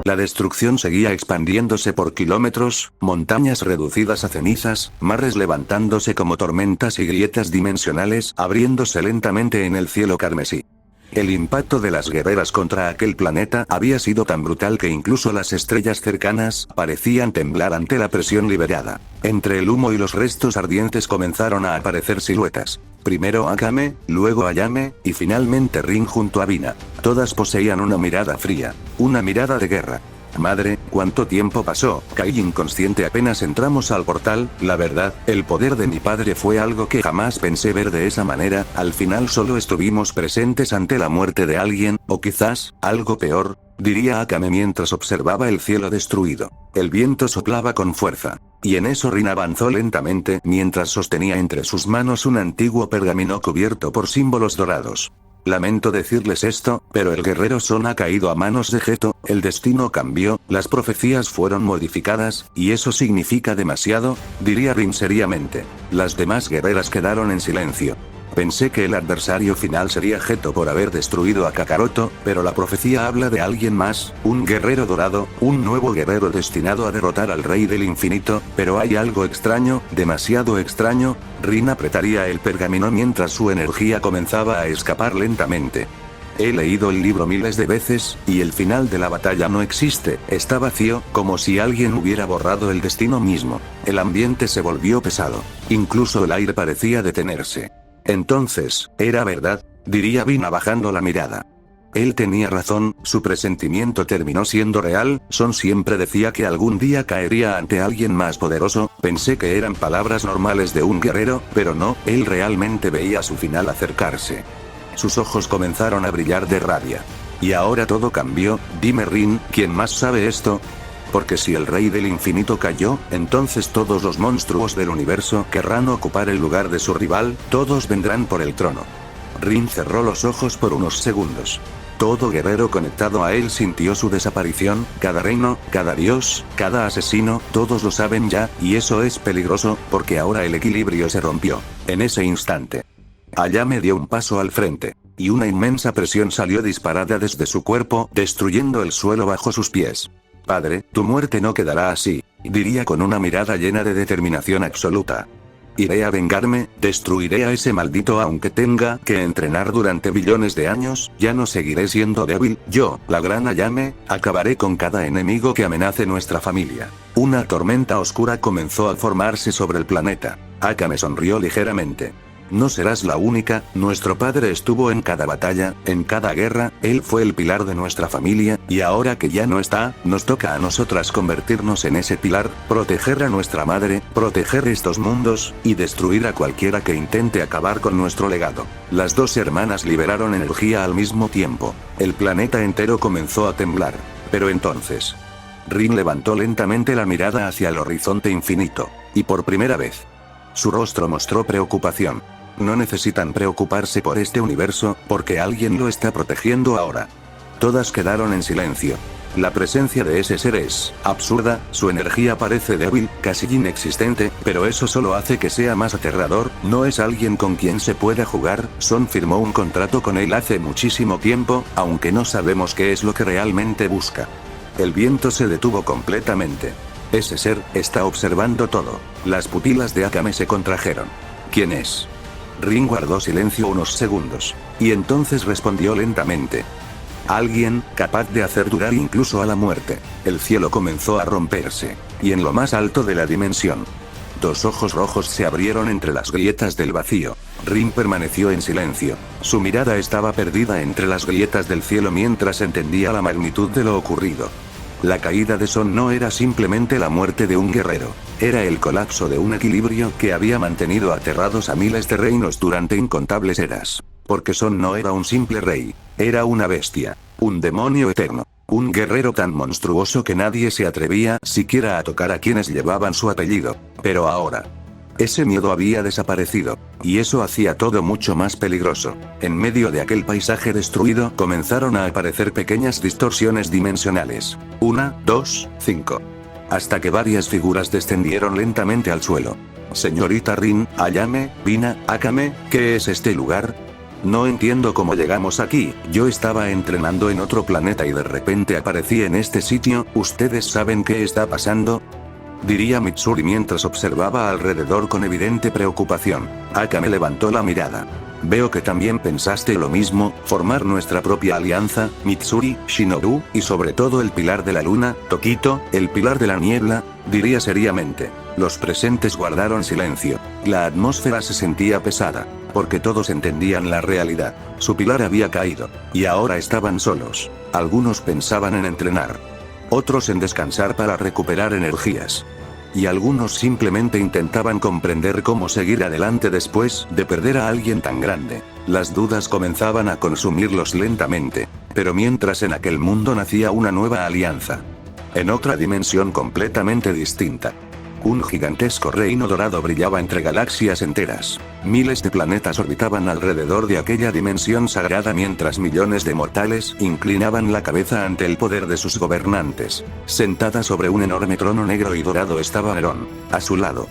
La destrucción seguía expandiéndose por kilómetros, montañas reducidas a cenizas, mares levantándose como tormentas y grietas dimensionales abriéndose lentamente en el cielo carmesí. El impacto de las guerreras contra aquel planeta había sido tan brutal que incluso las estrellas cercanas parecían temblar ante la presión liberada. Entre el humo y los restos ardientes comenzaron a aparecer siluetas. Primero Akame, luego Ayame, y finalmente Rin junto a Vina. Todas poseían una mirada fría. Una mirada de guerra. Madre, ¿cuánto tiempo pasó? Caí inconsciente apenas entramos al portal. La verdad, el poder de mi padre fue algo que jamás pensé ver de esa manera. Al final solo estuvimos presentes ante la muerte de alguien, o quizás, algo peor, diría Akame mientras observaba el cielo destruido. El viento soplaba con fuerza. Y en eso Rin avanzó lentamente mientras sostenía entre sus manos un antiguo pergamino cubierto por símbolos dorados. Lamento decirles esto, pero el guerrero Son ha caído a manos de Geto, el destino cambió, las profecías fueron modificadas, y eso significa demasiado, diría Rin seriamente. Las demás guerreras quedaron en silencio. Pensé que el adversario final sería Geto por haber destruido a Kakaroto, pero la profecía habla de alguien más, un guerrero dorado, un nuevo guerrero destinado a derrotar al rey del infinito, pero hay algo extraño, demasiado extraño. Rin apretaría el pergamino mientras su energía comenzaba a escapar lentamente. He leído el libro miles de veces, y el final de la batalla no existe, está vacío, como si alguien hubiera borrado el destino mismo. El ambiente se volvió pesado. Incluso el aire parecía detenerse. Entonces, ¿era verdad?, diría Vina bajando la mirada. Él tenía razón, su presentimiento terminó siendo real. Son siempre decía que algún día caería ante alguien más poderoso. Pensé que eran palabras normales de un guerrero, pero no, él realmente veía su final acercarse. Sus ojos comenzaron a brillar de rabia. Y ahora todo cambió. Dime Rin, ¿quién más sabe esto? Porque si el rey del infinito cayó, entonces todos los monstruos del universo querrán ocupar el lugar de su rival, todos vendrán por el trono. Rin cerró los ojos por unos segundos. Todo guerrero conectado a él sintió su desaparición, cada reino, cada dios, cada asesino, todos lo saben ya, y eso es peligroso, porque ahora el equilibrio se rompió. En ese instante, Ayame dio un paso al frente, y una inmensa presión salió disparada desde su cuerpo, destruyendo el suelo bajo sus pies. Padre, tu muerte no quedará así, diría con una mirada llena de determinación absoluta. Iré a vengarme, destruiré a ese maldito aunque tenga que entrenar durante billones de años, ya no seguiré siendo débil, yo, la gran Ayame, acabaré con cada enemigo que amenace nuestra familia. Una tormenta oscura comenzó a formarse sobre el planeta. Akame sonrió ligeramente. No serás la única, nuestro padre estuvo en cada batalla, en cada guerra, él fue el pilar de nuestra familia, y ahora que ya no está, nos toca a nosotras convertirnos en ese pilar, proteger a nuestra madre, proteger estos mundos, y destruir a cualquiera que intente acabar con nuestro legado. Las dos hermanas liberaron energía al mismo tiempo. El planeta entero comenzó a temblar. Pero entonces, Rin levantó lentamente la mirada hacia el horizonte infinito, y por primera vez, su rostro mostró preocupación. No necesitan preocuparse por este universo, porque alguien lo está protegiendo ahora. Todas quedaron en silencio. La presencia de ese ser es absurda, su energía parece débil, casi inexistente, pero eso solo hace que sea más aterrador. No es alguien con quien se pueda jugar. Son firmó un contrato con él hace muchísimo tiempo, aunque no sabemos qué es lo que realmente busca. El viento se detuvo completamente. Ese ser está observando todo. Las pupilas de Akame se contrajeron. ¿Quién es? Rin guardó silencio unos segundos. Y entonces respondió lentamente. Alguien, capaz de hacer dudar incluso a la muerte. El cielo comenzó a romperse. Y en lo más alto de la dimensión, dos ojos rojos se abrieron entre las grietas del vacío. Rin permaneció en silencio. Su mirada estaba perdida entre las grietas del cielo mientras entendía la magnitud de lo ocurrido. La caída de Son no era simplemente la muerte de un guerrero, era el colapso de un equilibrio que había mantenido aterrados a miles de reinos durante incontables eras. Porque Son no era un simple rey, era una bestia, un demonio eterno, un guerrero tan monstruoso que nadie se atrevía siquiera a tocar a quienes llevaban su apellido. Pero ahora, ese miedo había desaparecido, y eso hacía todo mucho más peligroso. En medio de aquel paisaje destruido comenzaron a aparecer pequeñas distorsiones dimensionales. 1, 2, 5. Hasta que varias figuras descendieron lentamente al suelo. Señorita Rin, Ayame, Vina, Akame, ¿qué es este lugar? No entiendo cómo llegamos aquí, yo estaba entrenando en otro planeta y de repente aparecí en este sitio, ¿ustedes saben qué está pasando?, diría Mitsuri mientras observaba alrededor con evidente preocupación. Akame levantó la mirada. Veo que también pensaste lo mismo, formar nuestra propia alianza, Mitsuri, Shinobu, y sobre todo el pilar de la luna, Tokito, el pilar de la niebla, diría seriamente. Los presentes guardaron silencio. La atmósfera se sentía pesada, porque todos entendían la realidad. Su pilar había caído, y ahora estaban solos. Algunos pensaban en entrenar, otros en descansar para recuperar energías. Y algunos simplemente intentaban comprender cómo seguir adelante después de perder a alguien tan grande. Las dudas comenzaban a consumirlos lentamente. Pero mientras en aquel mundo nacía una nueva alianza. En otra dimensión completamente distinta. Un gigantesco reino dorado brillaba entre galaxias enteras. Miles de planetas orbitaban alrededor de aquella dimensión sagrada mientras millones de mortales inclinaban la cabeza ante el poder de sus gobernantes. Sentada sobre un enorme trono negro y dorado estaba Nerón. A su lado,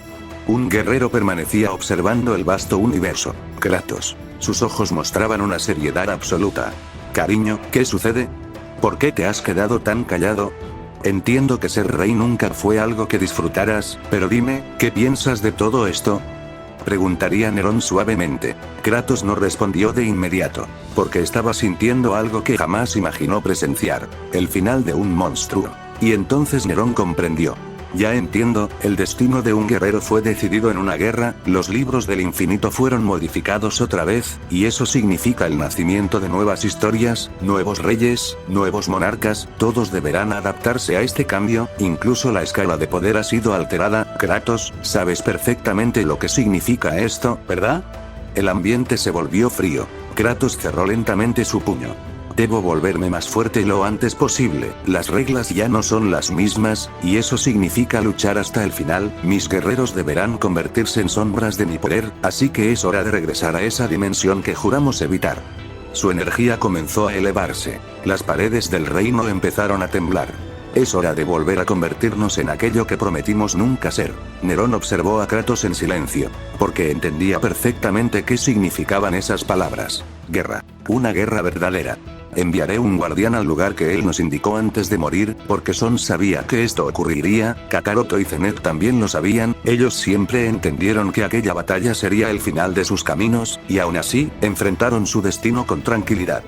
un guerrero permanecía observando el vasto universo. Kratos. Sus ojos mostraban una seriedad absoluta. Cariño, ¿qué sucede? ¿Por qué te has quedado tan callado? Entiendo que ser rey nunca fue algo que disfrutaras, pero dime, ¿qué piensas de todo esto?, preguntaría Nerón suavemente. Kratos no respondió de inmediato, porque estaba sintiendo algo que jamás imaginó presenciar, el final de un monstruo. Y entonces Nerón comprendió. Ya entiendo, el destino de un guerrero fue decidido en una guerra, los libros del infinito fueron modificados otra vez, y eso significa el nacimiento de nuevas historias, nuevos reyes, nuevos monarcas, todos deberán adaptarse a este cambio, incluso la escala de poder ha sido alterada. Kratos, sabes perfectamente lo que significa esto, ¿verdad? El ambiente se volvió frío. Kratos cerró lentamente su puño. Debo volverme más fuerte lo antes posible, las reglas ya no son las mismas, y eso significa luchar hasta el final, mis guerreros deberán convertirse en sombras de mi poder, así que es hora de regresar a esa dimensión que juramos evitar. Su energía comenzó a elevarse, las paredes del reino empezaron a temblar. Es hora de volver a convertirnos en aquello que prometimos nunca ser. Nerón observó a Kratos en silencio, porque entendía perfectamente qué significaban esas palabras. Guerra. Una guerra verdadera. Enviaré un guardián al lugar que él nos indicó antes de morir, porque Son sabía que esto ocurriría, Kakaroto y Zenet también lo sabían, ellos siempre entendieron que aquella batalla sería el final de sus caminos, y aún así, enfrentaron su destino con tranquilidad.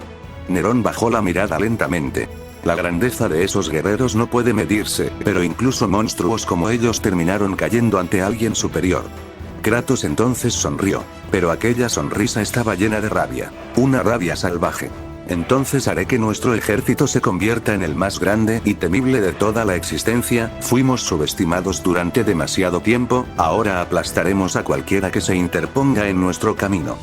Nerón bajó la mirada lentamente. La grandeza de esos guerreros no puede medirse, pero incluso monstruos como ellos terminaron cayendo ante alguien superior. Kratos entonces sonrió, pero aquella sonrisa estaba llena de rabia, una rabia salvaje. Entonces haré que nuestro ejército se convierta en el más grande y temible de toda la existencia, fuimos subestimados durante demasiado tiempo, ahora aplastaremos a cualquiera que se interponga en nuestro camino.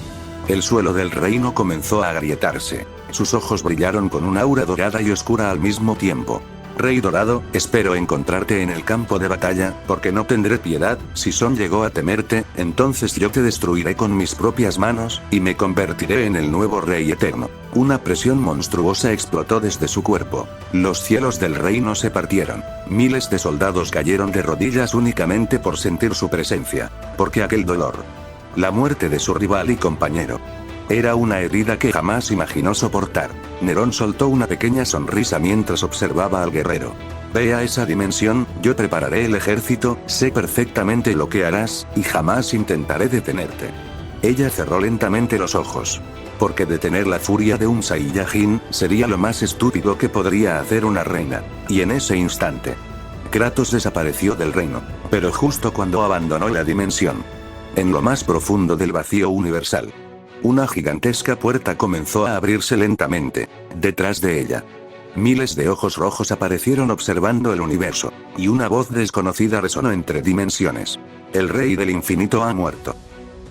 El suelo del reino comenzó a agrietarse. Sus ojos brillaron con un aura dorada y oscura al mismo tiempo. Rey Dorado, espero encontrarte en el campo de batalla, porque no tendré piedad, si Son llegó a temerte, entonces yo te destruiré con mis propias manos, y me convertiré en el nuevo rey eterno. Una presión monstruosa explotó desde su cuerpo. Los cielos del reino se partieron. Miles de soldados cayeron de rodillas únicamente por sentir su presencia. Porque aquel dolor. La muerte de su rival y compañero. Era una herida que jamás imaginó soportar. Nerón soltó una pequeña sonrisa mientras observaba al guerrero. Ve a esa dimensión, yo prepararé el ejército, sé perfectamente lo que harás, y jamás intentaré detenerte. Ella cerró lentamente los ojos. Porque detener la furia de un Saiyajin sería lo más estúpido que podría hacer una reina. Y en ese instante, Kratos desapareció del reino. Pero justo cuando abandonó la dimensión, en lo más profundo del vacío universal, una gigantesca puerta comenzó a abrirse lentamente. Detrás de ella, miles de ojos rojos aparecieron observando el universo, y una voz desconocida resonó entre dimensiones. El rey del infinito ha muerto.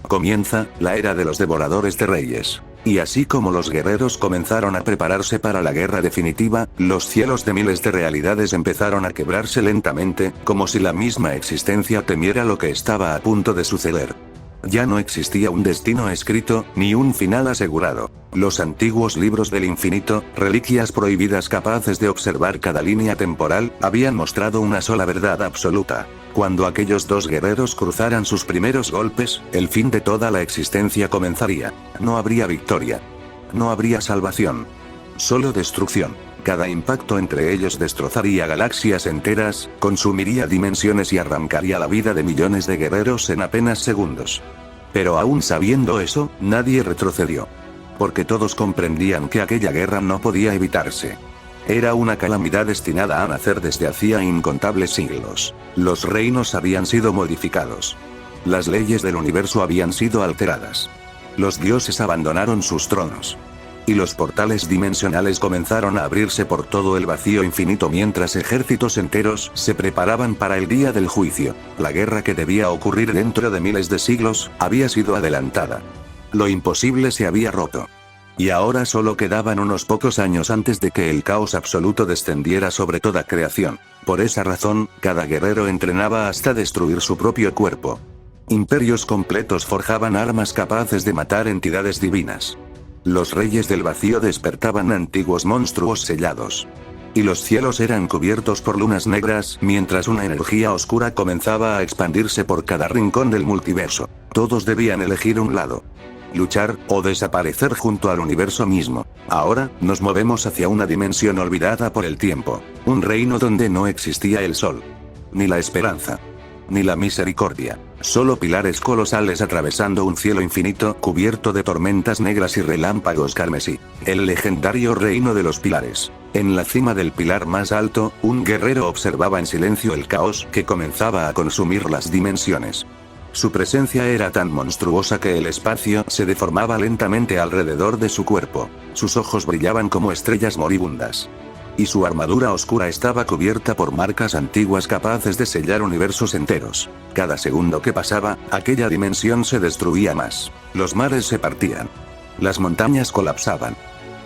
Comienza la era de los devoradores de reyes. Y así como los guerreros comenzaron a prepararse para la guerra definitiva, los cielos de miles de realidades empezaron a quebrarse lentamente, como si la misma existencia temiera lo que estaba a punto de suceder. Ya no existía un destino escrito, ni un final asegurado. Los antiguos libros del infinito, reliquias prohibidas capaces de observar cada línea temporal, habían mostrado una sola verdad absoluta. Cuando aquellos dos guerreros cruzaran sus primeros golpes, el fin de toda la existencia comenzaría. No habría victoria. No habría salvación. Solo destrucción. Cada impacto entre ellos destrozaría galaxias enteras, consumiría dimensiones y arrancaría la vida de millones de guerreros en apenas segundos. Pero aún sabiendo eso, nadie retrocedió. Porque todos comprendían que aquella guerra no podía evitarse. Era una calamidad destinada a nacer desde hacía incontables siglos. Los reinos habían sido modificados. Las leyes del universo habían sido alteradas. Los dioses abandonaron sus tronos. Y los portales dimensionales comenzaron a abrirse por todo el vacío infinito mientras ejércitos enteros se preparaban para el día del juicio. La guerra que debía ocurrir dentro de miles de siglos, había sido adelantada. Lo imposible se había roto. Y ahora solo quedaban unos pocos años antes de que el caos absoluto descendiera sobre toda creación. Por esa razón, cada guerrero entrenaba hasta destruir su propio cuerpo. Imperios completos forjaban armas capaces de matar entidades divinas. Los reyes del vacío despertaban antiguos monstruos sellados. Y los cielos eran cubiertos por lunas negras, mientras una energía oscura comenzaba a expandirse por cada rincón del multiverso. Todos debían elegir un lado. Luchar, o desaparecer junto al universo mismo. Ahora, nos movemos hacia una dimensión olvidada por el tiempo. Un reino donde no existía el sol. Ni la esperanza. Ni la misericordia. Solo pilares colosales atravesando un cielo infinito cubierto de tormentas negras y relámpagos carmesí. El legendario reino de los pilares. En la cima del pilar más alto, un guerrero observaba en silencio el caos que comenzaba a consumir las dimensiones. Su presencia era tan monstruosa que el espacio se deformaba lentamente alrededor de su cuerpo. Sus ojos brillaban como estrellas moribundas. Y su armadura oscura estaba cubierta por marcas antiguas capaces de sellar universos enteros. Cada segundo que pasaba, aquella dimensión se destruía más. Los mares se partían. Las montañas colapsaban.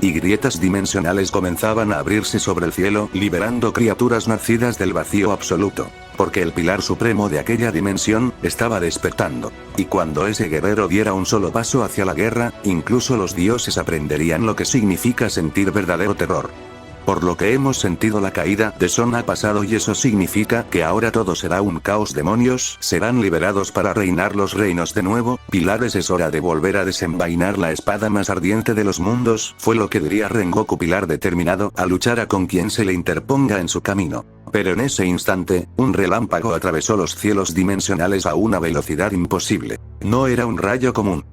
Y grietas dimensionales comenzaban a abrirse sobre el cielo, liberando criaturas nacidas del vacío absoluto. Porque el pilar supremo de aquella dimensión estaba despertando. Y cuando ese guerrero diera un solo paso hacia la guerra, incluso los dioses aprenderían lo que significa sentir verdadero terror. Por lo que hemos sentido la caída de Son ha pasado y eso significa que ahora todo será un caos. Demonios serán liberados para reinar los reinos de nuevo. Pilares, es hora de volver a desenvainar la espada más ardiente de los mundos, fue lo que diría Rengoku, Pilar determinado a luchar a con quien se le interponga en su camino. Pero en ese instante, un relámpago atravesó los cielos dimensionales a una velocidad imposible. No era un rayo común.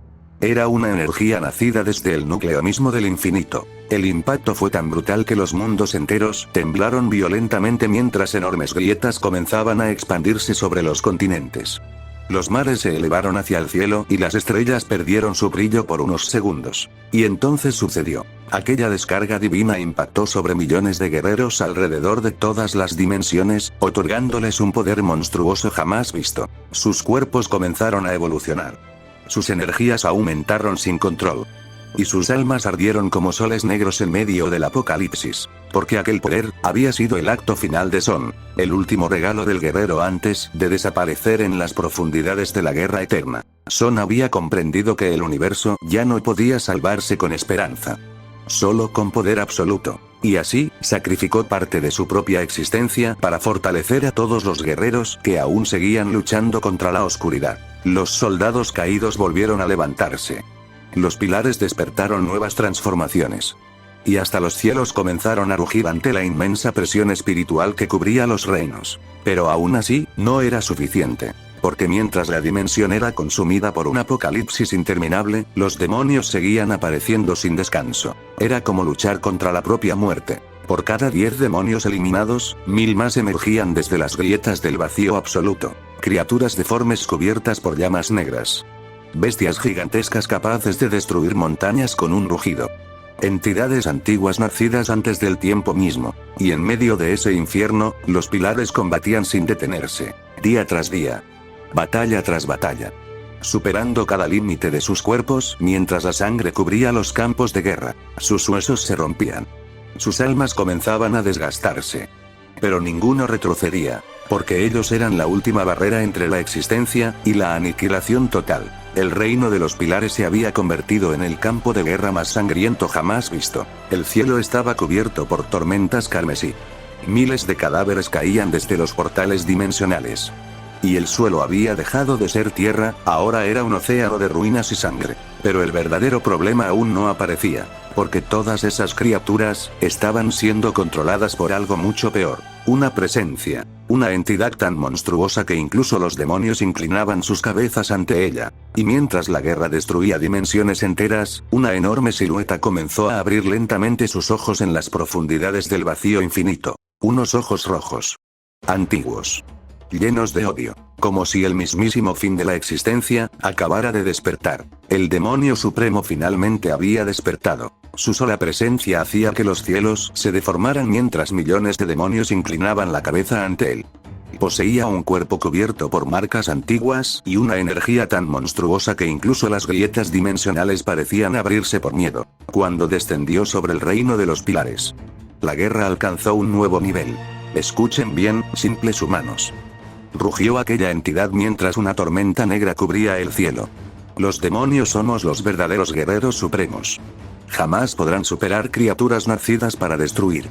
Era una energía nacida desde el núcleo mismo del infinito. El impacto fue tan brutal que los mundos enteros temblaron violentamente mientras enormes grietas comenzaban a expandirse sobre los continentes. Los mares se elevaron hacia el cielo y las estrellas perdieron su brillo por unos segundos. Y entonces sucedió. Aquella descarga divina impactó sobre millones de guerreros alrededor de todas las dimensiones, otorgándoles un poder monstruoso jamás visto. Sus cuerpos comenzaron a evolucionar. Sus energías aumentaron sin control. Y sus almas ardieron como soles negros en medio del apocalipsis. Porque aquel poder había sido el acto final de Son, el último regalo del guerrero antes de desaparecer en las profundidades de la guerra eterna. Son había comprendido que el universo ya no podía salvarse con esperanza. Solo con poder absoluto. Y así, sacrificó parte de su propia existencia para fortalecer a todos los guerreros que aún seguían luchando contra la oscuridad. Los soldados caídos volvieron a levantarse. Los pilares despertaron nuevas transformaciones. Y hasta los cielos comenzaron a rugir ante la inmensa presión espiritual que cubría los reinos. Pero aún así, no era suficiente. Porque mientras la dimensión era consumida por un apocalipsis interminable, los demonios seguían apareciendo sin descanso. Era como luchar contra la propia muerte. Por cada 10 demonios eliminados, 1000 más emergían desde las grietas del vacío absoluto. Criaturas deformes cubiertas por llamas negras. Bestias gigantescas capaces de destruir montañas con un rugido. Entidades antiguas nacidas antes del tiempo mismo. Y en medio de ese infierno, los pilares combatían sin detenerse. Día tras día. Batalla tras batalla. Superando cada límite de sus cuerpos, mientras la sangre cubría los campos de guerra. Sus huesos se rompían. Sus almas comenzaban a desgastarse. Pero ninguno retrocedía. Porque ellos eran la última barrera entre la existencia y la aniquilación total. El reino de los pilares se había convertido en el campo de guerra más sangriento jamás visto. El cielo estaba cubierto por tormentas carmesí. Miles de cadáveres caían desde los portales dimensionales. Y el suelo había dejado de ser tierra, ahora era un océano de ruinas y sangre. Pero el verdadero problema aún no aparecía, porque todas esas criaturas estaban siendo controladas por algo mucho peor. Una presencia, una entidad tan monstruosa que incluso los demonios inclinaban sus cabezas ante ella. Y mientras la guerra destruía dimensiones enteras, una enorme silueta comenzó a abrir lentamente sus ojos en las profundidades del vacío infinito. Unos ojos rojos. Antiguos. Llenos de odio. Como si el mismísimo fin de la existencia acabara de despertar. El demonio supremo finalmente había despertado. Su sola presencia hacía que los cielos se deformaran mientras millones de demonios inclinaban la cabeza ante él. Poseía un cuerpo cubierto por marcas antiguas y una energía tan monstruosa que incluso las grietas dimensionales parecían abrirse por miedo. Cuando descendió sobre el reino de los pilares, la guerra alcanzó un nuevo nivel. Escuchen bien, simples humanos. Rugió aquella entidad mientras una tormenta negra cubría el cielo. Los demonios somos los verdaderos guerreros supremos. Jamás podrán superar criaturas nacidas para destruir.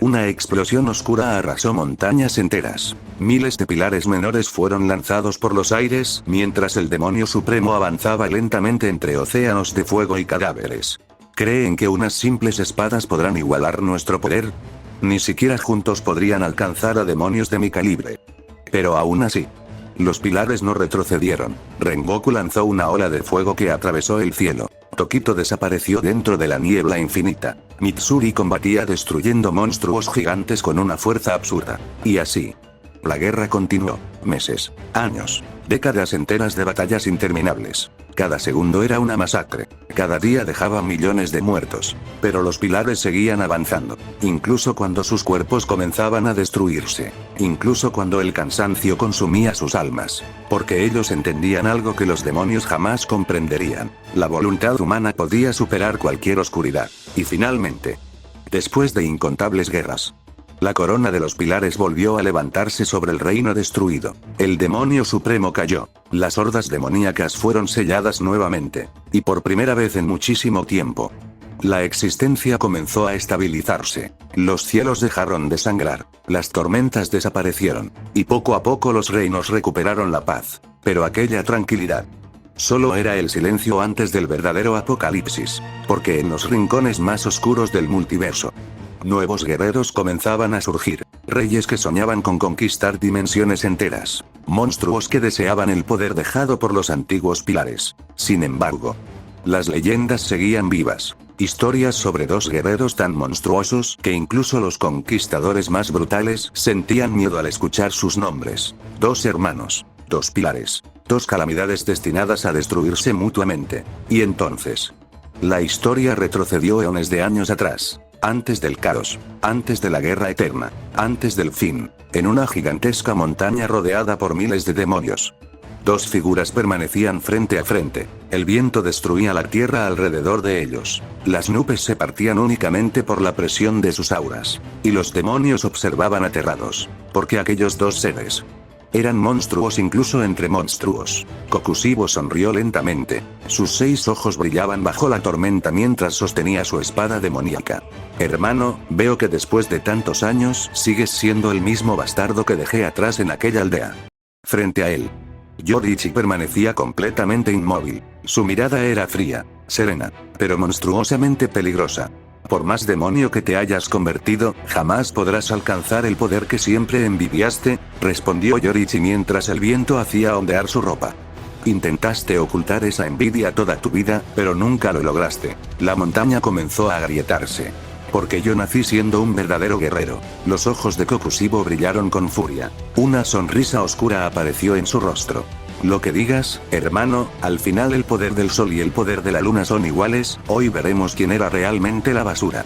Una explosión oscura arrasó montañas enteras. Miles de pilares menores fueron lanzados por los aires, mientras el demonio supremo avanzaba lentamente entre océanos de fuego y cadáveres. ¿Creen que unas simples espadas podrán igualar nuestro poder? Ni siquiera juntos podrían alcanzar a demonios de mi calibre. Pero aún así, los pilares no retrocedieron. Rengoku lanzó una ola de fuego que atravesó el cielo. Tokito desapareció dentro de la niebla infinita. Mitsuri combatía destruyendo monstruos gigantes con una fuerza absurda. Y así, la guerra continuó. Meses, años, décadas enteras de batallas interminables. Cada segundo era una masacre. Cada día dejaba millones de muertos. Pero los pilares seguían avanzando. Incluso cuando sus cuerpos comenzaban a destruirse. Incluso cuando el cansancio consumía sus almas. Porque ellos entendían algo que los demonios jamás comprenderían. La voluntad humana podía superar cualquier oscuridad. Y finalmente, después de incontables guerras, la corona de los pilares volvió a levantarse sobre el reino destruido. El demonio supremo cayó. Las hordas demoníacas fueron selladas nuevamente. Y por primera vez en muchísimo tiempo, la existencia comenzó a estabilizarse. Los cielos dejaron de sangrar. Las tormentas desaparecieron. Y poco a poco los reinos recuperaron la paz. Pero aquella tranquilidad solo era el silencio antes del verdadero apocalipsis. Porque en los rincones más oscuros del multiverso, nuevos guerreros comenzaban a surgir. Reyes que soñaban con conquistar dimensiones enteras. Monstruos que deseaban el poder dejado por los antiguos pilares. Sin embargo, las leyendas seguían vivas. Historias sobre dos guerreros tan monstruosos que incluso los conquistadores más brutales sentían miedo al escuchar sus nombres. Dos hermanos. Dos pilares. Dos calamidades destinadas a destruirse mutuamente. Y entonces, la historia retrocedió eones de años atrás. Antes del caos, antes de la guerra eterna, antes del fin, en una gigantesca montaña rodeada por miles de demonios. Dos figuras permanecían frente a frente. El viento destruía la tierra alrededor de ellos. Las nubes se partían únicamente por la presión de sus auras. Y los demonios observaban aterrados. Porque aquellos dos seres eran monstruos incluso entre monstruos. Kokushibo sonrió lentamente. Sus 6 ojos brillaban bajo la tormenta mientras sostenía su espada demoníaca. Hermano, veo que después de tantos años sigues siendo el mismo bastardo que dejé atrás en aquella aldea. Frente a él, Yoriichi permanecía completamente inmóvil. Su mirada era fría, serena, pero monstruosamente peligrosa. Por más demonio que te hayas convertido, jamás podrás alcanzar el poder que siempre envidiaste, respondió Yoriichi mientras el viento hacía ondear su ropa. Intentaste ocultar esa envidia toda tu vida, pero nunca lo lograste. La montaña comenzó a agrietarse. Porque yo nací siendo un verdadero guerrero. Los ojos de Kokushibo brillaron con furia. Una sonrisa oscura apareció en su rostro. Lo que digas, hermano, al final el poder del sol y el poder de la luna son iguales, hoy veremos quién era realmente la basura.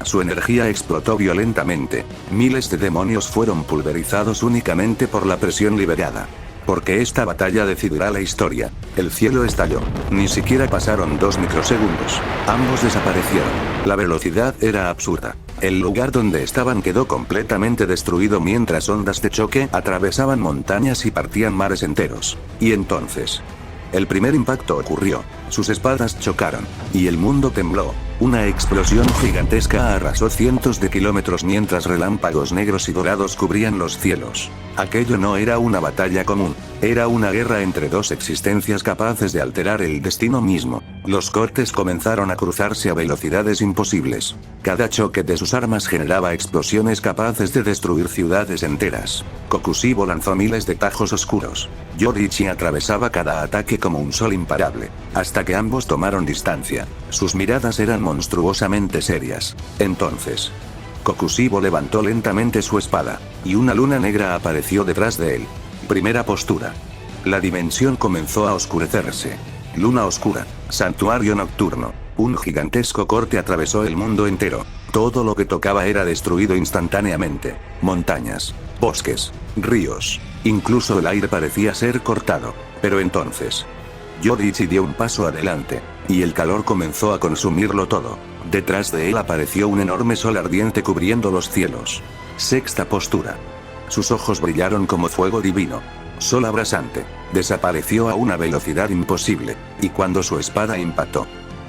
Su energía explotó violentamente. Miles de demonios fueron pulverizados únicamente por la presión liberada. Porque esta batalla decidirá la historia. El cielo estalló. Ni siquiera pasaron 2 microsegundos. Ambos desaparecieron. La velocidad era absurda. El lugar donde estaban quedó completamente destruido mientras ondas de choque atravesaban montañas y partían mares enteros. Y entonces, El primer impacto ocurrió. Sus espadas chocaron. Y el mundo tembló. Una explosión gigantesca arrasó cientos de kilómetros mientras relámpagos negros y dorados cubrían los cielos. Aquello no era una batalla común. Era una guerra entre dos existencias capaces de alterar el destino mismo. Los cortes comenzaron a cruzarse a velocidades imposibles. Cada choque de sus armas generaba explosiones capaces de destruir ciudades enteras. Kokushibo lanzó miles de tajos oscuros. Yoriichi atravesaba cada ataque como un sol imparable. Hasta que ambos tomaron distancia. Sus miradas eran monstruosamente serias. Entonces, Kokushibo levantó lentamente su espada, y una luna negra apareció detrás de él. Primera postura. La dimensión comenzó a oscurecerse. Luna oscura, santuario nocturno. Un gigantesco corte atravesó el mundo entero. Todo lo que tocaba era destruido instantáneamente. Montañas, bosques, ríos. Incluso el aire parecía ser cortado. Pero entonces, Yoriichi dio un paso adelante, y el calor comenzó a consumirlo todo. Detrás de él apareció un enorme sol ardiente cubriendo los cielos. Sexta postura. Sus ojos brillaron como fuego divino. Sol abrasante. Desapareció a una velocidad imposible, y cuando su espada impactó,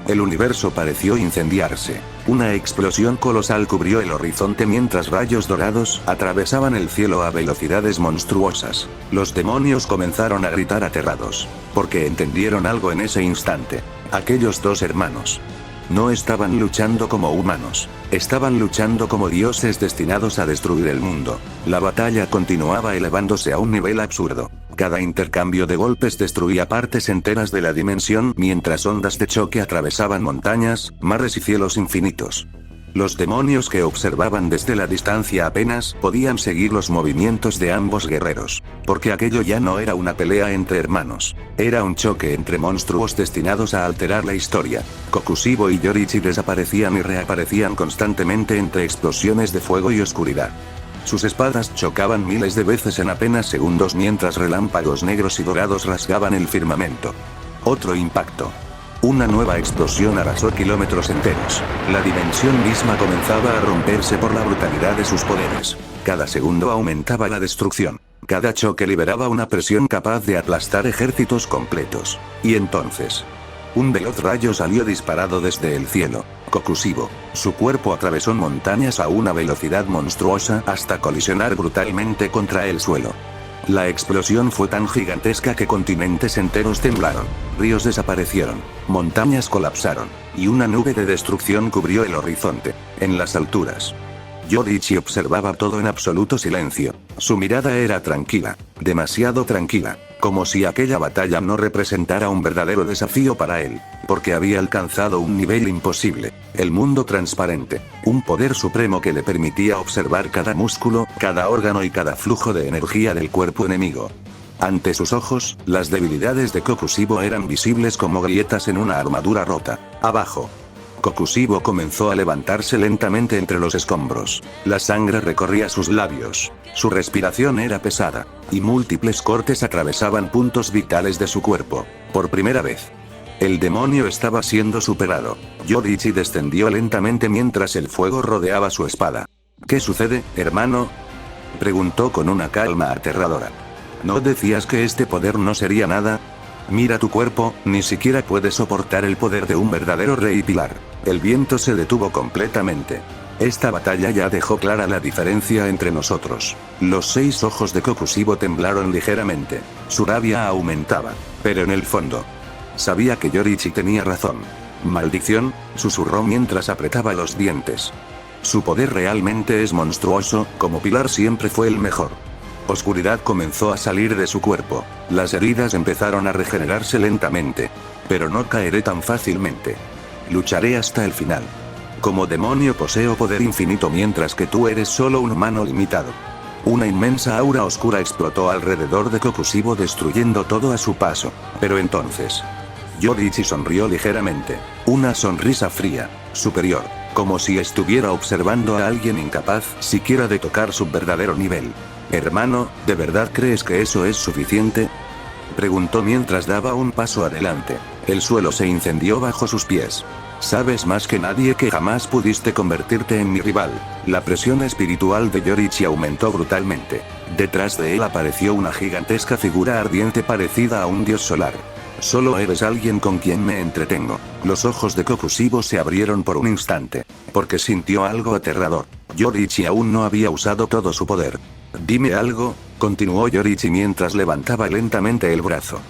el universo pareció incendiarse. Una explosión colosal cubrió el horizonte mientras rayos dorados atravesaban el cielo a velocidades monstruosas. Los demonios comenzaron a gritar aterrados, porque entendieron algo en ese instante. Aquellos dos hermanos no estaban luchando como humanos, estaban luchando como dioses destinados a destruir el mundo. La batalla continuaba elevándose a un nivel absurdo. Cada intercambio de golpes destruía partes enteras de la dimensión mientras ondas de choque atravesaban montañas, mares y cielos infinitos. Los demonios que observaban desde la distancia apenas podían seguir los movimientos de ambos guerreros, porque aquello ya no era una pelea entre hermanos, era un choque entre monstruos destinados a alterar la historia. Kokushibo y Yoriichi desaparecían y reaparecían constantemente entre explosiones de fuego y oscuridad. Sus espadas chocaban miles de veces en apenas segundos mientras relámpagos negros y dorados rasgaban el firmamento. Otro impacto. Una nueva explosión arrasó kilómetros enteros. La dimensión misma comenzaba a romperse por la brutalidad de sus poderes. Cada segundo aumentaba la destrucción. Cada choque liberaba una presión capaz de aplastar ejércitos completos. Y entonces, un veloz rayo salió disparado desde el cielo. Kokushibo, su cuerpo atravesó montañas a una velocidad monstruosa hasta colisionar brutalmente contra el suelo. La explosión fue tan gigantesca que continentes enteros temblaron, ríos desaparecieron, montañas colapsaron, y una nube de destrucción cubrió el horizonte. En las alturas, Yoriichi observaba todo en absoluto silencio. Su mirada era tranquila, demasiado tranquila, como si aquella batalla no representara un verdadero desafío para él, porque había alcanzado un nivel imposible. El mundo transparente, un poder supremo que le permitía observar cada músculo, cada órgano y cada flujo de energía del cuerpo enemigo. Ante sus ojos, las debilidades de Kokushibo eran visibles como grietas en una armadura rota. Abajo, Kokushibo comenzó a levantarse lentamente entre los escombros. La sangre recorría sus labios. Su respiración era pesada, y múltiples cortes atravesaban puntos vitales de su cuerpo. Por primera vez, el demonio estaba siendo superado. Yoriichi descendió lentamente mientras el fuego rodeaba su espada. ¿Qué sucede, hermano?, preguntó con una calma aterradora. ¿No decías que este poder no sería nada? Mira tu cuerpo, ni siquiera puede soportar el poder de un verdadero rey pilar. El viento se detuvo completamente. Esta batalla ya dejó clara la diferencia entre nosotros. Los 6 ojos de Kokushibo temblaron ligeramente. Su rabia aumentaba. Pero en el fondo, sabía que Yoriichi tenía razón. Maldición, susurró mientras apretaba los dientes. Su poder realmente es monstruoso, como pilar siempre fue el mejor. Oscuridad comenzó a salir de su cuerpo. Las heridas empezaron a regenerarse lentamente. Pero no caeré tan fácilmente. Lucharé hasta el final. Como demonio poseo poder infinito mientras que tú eres solo un humano limitado. Una inmensa aura oscura explotó alrededor de Kokushibo destruyendo todo a su paso. Pero entonces, Yoriichi sonrió ligeramente. Una sonrisa fría, superior, como si estuviera observando a alguien incapaz siquiera de tocar su verdadero nivel. Hermano, ¿de verdad crees que eso es suficiente?, preguntó mientras daba un paso adelante. El suelo se incendió bajo sus pies. Sabes más que nadie que jamás pudiste convertirte en mi rival. La presión espiritual de Yoriichi aumentó brutalmente. Detrás de él apareció una gigantesca figura ardiente parecida a un dios solar. Solo eres alguien con quien me entretengo. Los ojos de Kokushibo se abrieron por un instante. Porque sintió algo aterrador. Yoriichi aún no había usado todo su poder. Dime algo, continuó Yoriichi mientras levantaba lentamente el brazo.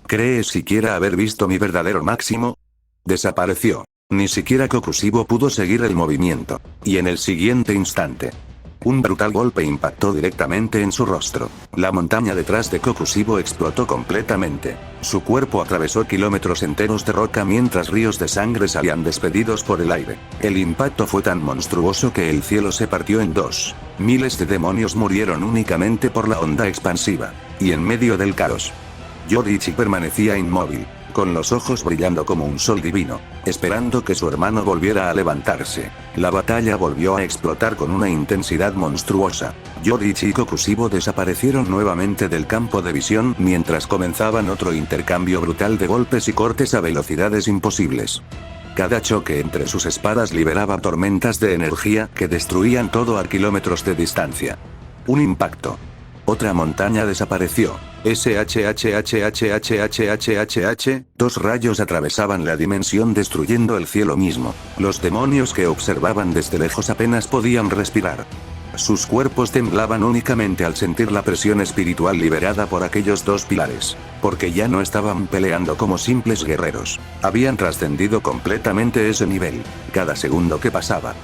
¿Crees siquiera haber visto mi verdadero máximo? Desapareció. Ni siquiera Kokushibo pudo seguir el movimiento. Y en el siguiente instante, un brutal golpe impactó directamente en su rostro. La montaña detrás de Kokushibo explotó completamente. Su cuerpo atravesó kilómetros enteros de roca mientras ríos de sangre salían despedidos por el aire. El impacto fue tan monstruoso que el cielo se partió en dos. Miles de demonios murieron únicamente por la onda expansiva. Y en medio del caos, Yoriichi permanecía inmóvil, con los ojos brillando como un sol divino, esperando que su hermano volviera a levantarse. La batalla volvió a explotar con una intensidad monstruosa. Yoriichi y Kokushibo desaparecieron nuevamente del campo de visión mientras comenzaban otro intercambio brutal de golpes y cortes a velocidades imposibles. Cada choque entre sus espadas liberaba tormentas de energía que destruían todo a kilómetros de distancia. Un impacto. Otra montaña desapareció. Dos rayos atravesaban la dimensión destruyendo el cielo mismo. Los demonios que observaban desde lejos apenas podían respirar. Sus cuerpos temblaban únicamente al sentir la presión espiritual liberada por aquellos dos pilares. Porque ya no estaban peleando como simples guerreros. Habían trascendido completamente ese nivel. Cada segundo que pasaba,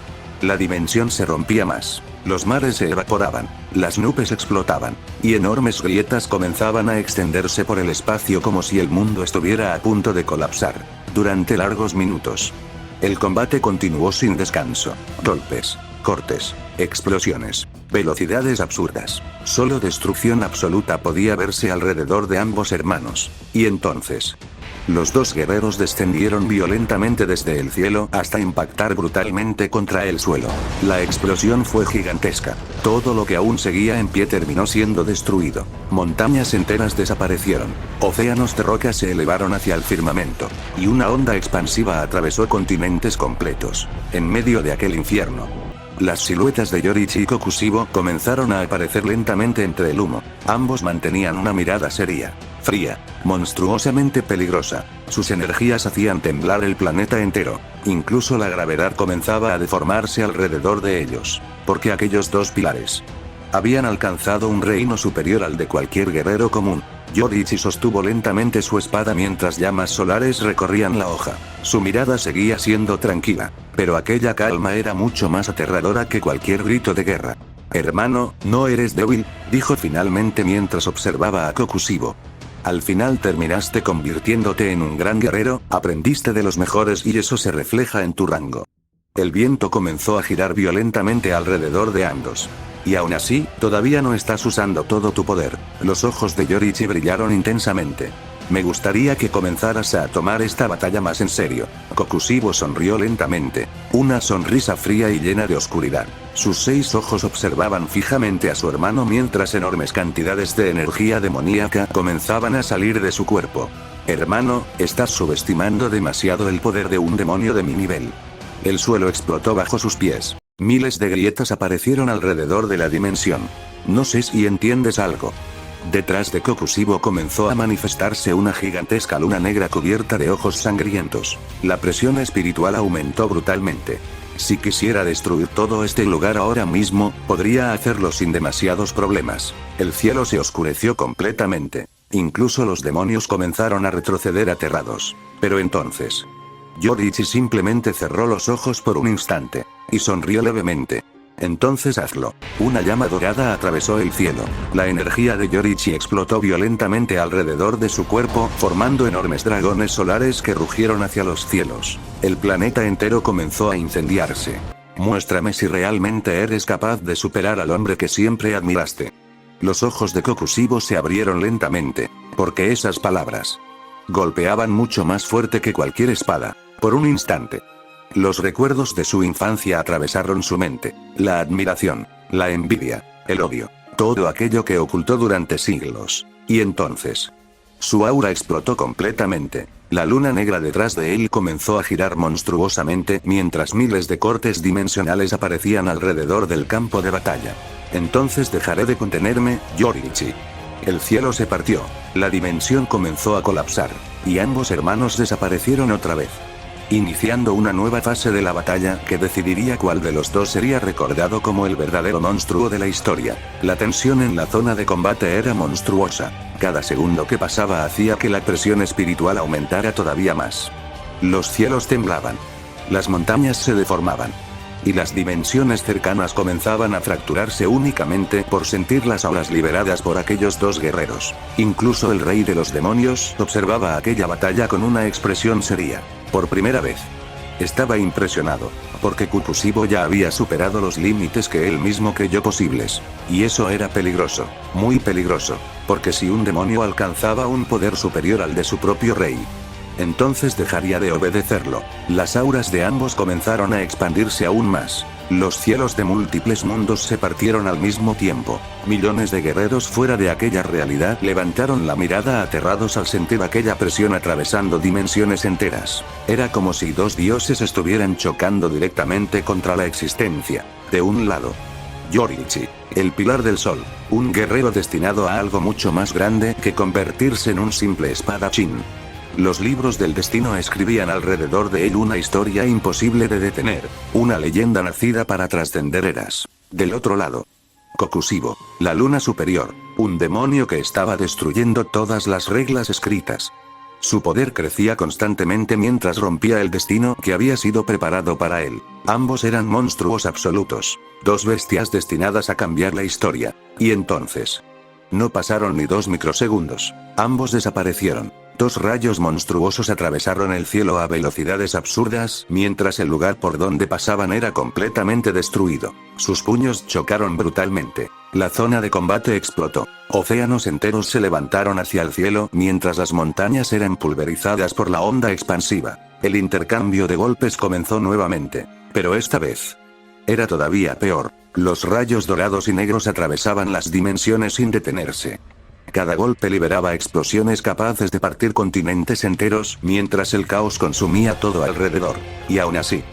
la dimensión se rompía más. Los mares se evaporaban, las nubes explotaban, y enormes grietas comenzaban a extenderse por el espacio como si el mundo estuviera a punto de colapsar. Durante largos minutos, el combate continuó sin descanso. Golpes, cortes, explosiones, velocidades absurdas. Solo destrucción absoluta podía verse alrededor de ambos hermanos. Y entonces, los dos guerreros descendieron violentamente desde el cielo hasta impactar brutalmente contra el suelo. La explosión fue gigantesca. Todo lo que aún seguía en pie terminó siendo destruido. Montañas enteras desaparecieron. Océanos de roca se elevaron hacia el firmamento. Y una onda expansiva atravesó continentes completos. En medio de aquel infierno, las siluetas de Yoriichi y Kokushibo comenzaron a aparecer lentamente entre el humo. Ambos mantenían una mirada seria, fría, monstruosamente peligrosa. Sus energías hacían temblar el planeta entero. Incluso la gravedad comenzaba a deformarse alrededor de ellos. Porque aquellos dos pilares habían alcanzado un reino superior al de cualquier guerrero común. Yoriichi sostuvo lentamente su espada mientras llamas solares recorrían la hoja. Su mirada seguía siendo tranquila, pero aquella calma era mucho más aterradora que cualquier grito de guerra. Hermano, no eres débil, dijo finalmente mientras observaba a Kokushibo. Al final terminaste convirtiéndote en un gran guerrero, aprendiste de los mejores y eso se refleja en tu rango. El viento comenzó a girar violentamente alrededor de ambos. Y aún así, todavía no estás usando todo tu poder. Los ojos de Yoriichi brillaron intensamente. Me gustaría que comenzaras a tomar esta batalla más en serio. Kokushibo sonrió lentamente. Una sonrisa fría y llena de oscuridad. Sus 6 ojos observaban fijamente a su hermano mientras enormes cantidades de energía demoníaca comenzaban a salir de su cuerpo. Hermano, estás subestimando demasiado el poder de un demonio de mi nivel. El suelo explotó bajo sus pies. Miles de grietas aparecieron alrededor de la dimensión. No sé si entiendes algo. Detrás de Kokushibo comenzó a manifestarse una gigantesca luna negra cubierta de ojos sangrientos. La presión espiritual aumentó brutalmente. Si quisiera destruir todo este lugar ahora mismo, podría hacerlo sin demasiados problemas. El cielo se oscureció completamente. Incluso los demonios comenzaron a retroceder aterrados. Pero entonces, Yoriichi simplemente cerró los ojos por un instante. Y sonrió levemente. Entonces hazlo. Una llama dorada atravesó el cielo. La energía de Yoriichi explotó violentamente alrededor de su cuerpo, formando enormes dragones solares que rugieron hacia los cielos. El planeta entero comenzó a incendiarse. Muéstrame si realmente eres capaz de superar al hombre que siempre admiraste. Los ojos de Kokushibo se abrieron lentamente. Porque esas palabras golpeaban mucho más fuerte que cualquier espada. Por un instante, los recuerdos de su infancia atravesaron su mente. La admiración, la envidia, el odio. Todo aquello que ocultó durante siglos. Y entonces, su aura explotó completamente. La luna negra detrás de él comenzó a girar monstruosamente mientras miles de cortes dimensionales aparecían alrededor del campo de batalla. Entonces dejaré de contenerme, Yoriichi. El cielo se partió. La dimensión comenzó a colapsar. y ambos hermanos desaparecieron otra vez, iniciando una nueva fase de la batalla que decidiría cuál de los dos sería recordado como el verdadero monstruo de la historia. La tensión en la zona de combate era monstruosa. Cada segundo que pasaba hacía que la presión espiritual aumentara todavía más. Los cielos temblaban. Las montañas se deformaban. Y las dimensiones cercanas comenzaban a fracturarse únicamente por sentir las olas liberadas por aquellos dos guerreros. Incluso el rey de los demonios observaba aquella batalla con una expresión seria. Por primera vez. Estaba impresionado, porque Kokushibo ya había superado los límites que él mismo creyó posibles. Y eso era peligroso, muy peligroso, porque si un demonio alcanzaba un poder superior al de su propio rey, entonces dejaría de obedecerlo. Las auras de ambos comenzaron a expandirse aún más. Los cielos de múltiples mundos se partieron al mismo tiempo. Millones de guerreros fuera de aquella realidad levantaron la mirada aterrados al sentir aquella presión atravesando dimensiones enteras. Era como si dos dioses estuvieran chocando directamente contra la existencia. De un lado, Yoriichi, el pilar del sol, un guerrero destinado a algo mucho más grande que convertirse en un simple espadachín. Los libros del destino escribían alrededor de él una historia imposible de detener, una leyenda nacida para trascender eras. Del otro lado, Kokushibo, la luna superior, un demonio que estaba destruyendo todas las reglas escritas. Su poder crecía constantemente mientras rompía el destino que había sido preparado para él. Ambos eran monstruos absolutos, dos bestias destinadas a cambiar la historia. Y entonces, no pasaron ni 2 microsegundos, ambos desaparecieron. Dos rayos monstruosos atravesaron el cielo a velocidades absurdas, mientras el lugar por donde pasaban era completamente destruido. Sus puños chocaron brutalmente. La zona de combate explotó. Océanos enteros se levantaron hacia el cielo, mientras las montañas eran pulverizadas por la onda expansiva. El intercambio de golpes comenzó nuevamente. Pero esta vez era todavía peor. Los rayos dorados y negros atravesaban las dimensiones sin detenerse. Cada golpe liberaba explosiones capaces de partir continentes enteros, mientras el caos consumía todo alrededor. Y aún así,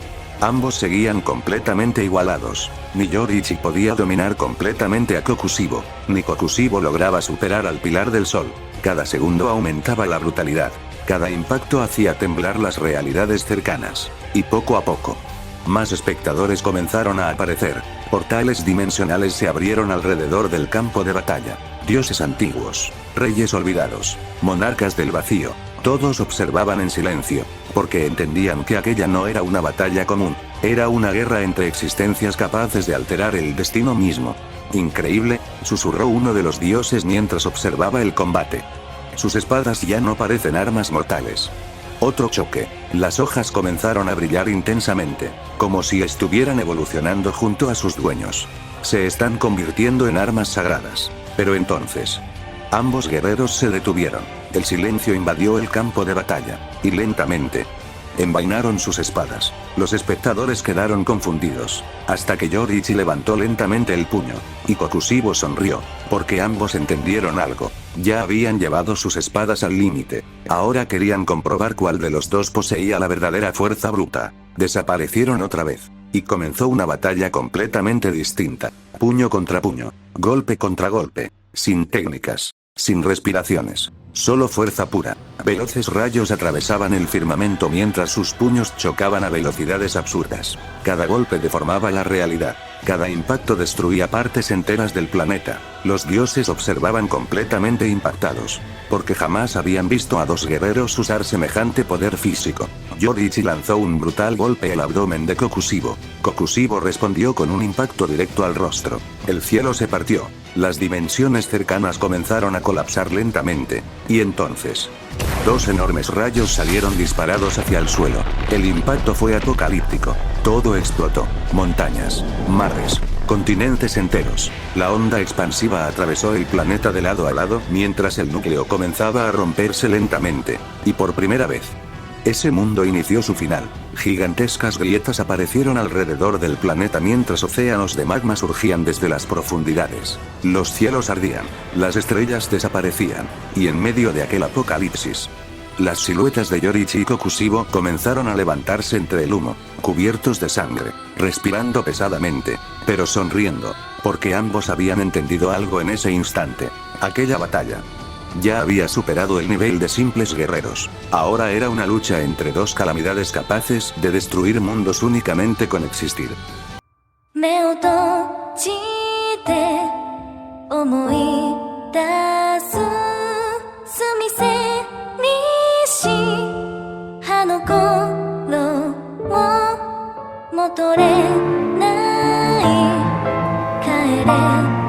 ambos seguían completamente igualados. Ni Yoriichi podía dominar completamente a Kokushibo, ni Kokushibo lograba superar al pilar del sol. Cada segundo aumentaba la brutalidad. Cada impacto hacía temblar las realidades cercanas. Y poco a poco, más espectadores comenzaron a aparecer. Portales dimensionales se abrieron alrededor del campo de batalla. Dioses antiguos, reyes olvidados, monarcas del vacío, todos observaban en silencio, porque entendían que aquella no era una batalla común, era una guerra entre existencias capaces de alterar el destino mismo. Increíble, susurró uno de los dioses mientras observaba el combate. Sus espadas ya no parecen armas mortales. Otro choque. Las hojas comenzaron a brillar intensamente, como si estuvieran evolucionando junto a sus dueños. Se están convirtiendo en armas sagradas. Pero entonces, ambos guerreros se detuvieron. El silencio invadió el campo de batalla, y lentamente envainaron sus espadas. Los espectadores quedaron confundidos, hasta que Yoriichi levantó lentamente el puño, y Kokushibo sonrió, porque ambos entendieron algo. Ya habían llevado sus espadas al límite. Ahora querían comprobar cuál de los dos poseía la verdadera fuerza bruta. Desaparecieron otra vez, y comenzó una batalla completamente distinta. Puño contra puño, golpe contra golpe, sin técnicas, sin respiraciones. Solo fuerza pura. Veloces rayos atravesaban el firmamento mientras sus puños chocaban a velocidades absurdas. Cada golpe deformaba la realidad. Cada impacto destruía partes enteras del planeta. Los dioses observaban completamente impactados, porque jamás habían visto a dos guerreros usar semejante poder físico. Yoriichi lanzó un brutal golpe al abdomen de Kokushibo. Kokushibo respondió con un impacto directo al rostro. El cielo se partió. Las dimensiones cercanas comenzaron a colapsar lentamente. Y entonces, dos enormes rayos salieron disparados hacia el suelo. El impacto fue apocalíptico. Todo explotó. Montañas, mares, continentes enteros. La onda expansiva atravesó el planeta de lado a lado mientras el núcleo comenzaba a romperse lentamente. Y por primera vez, ese mundo inició su final. Gigantescas grietas aparecieron alrededor del planeta mientras océanos de magma surgían desde las profundidades. Los cielos ardían, las estrellas desaparecían, y en medio de aquel apocalipsis, las siluetas de Yoriichi y Kokushibo comenzaron a levantarse entre el humo, cubiertos de sangre, respirando pesadamente, pero sonriendo, porque ambos habían entendido algo en ese instante. Aquella batalla Ya había superado el nivel de simples guerreros. Ahora era una lucha entre dos calamidades capaces de destruir mundos únicamente con existir. 目を閉じて思い出す澄みせにし葉の頃を戻れない帰れ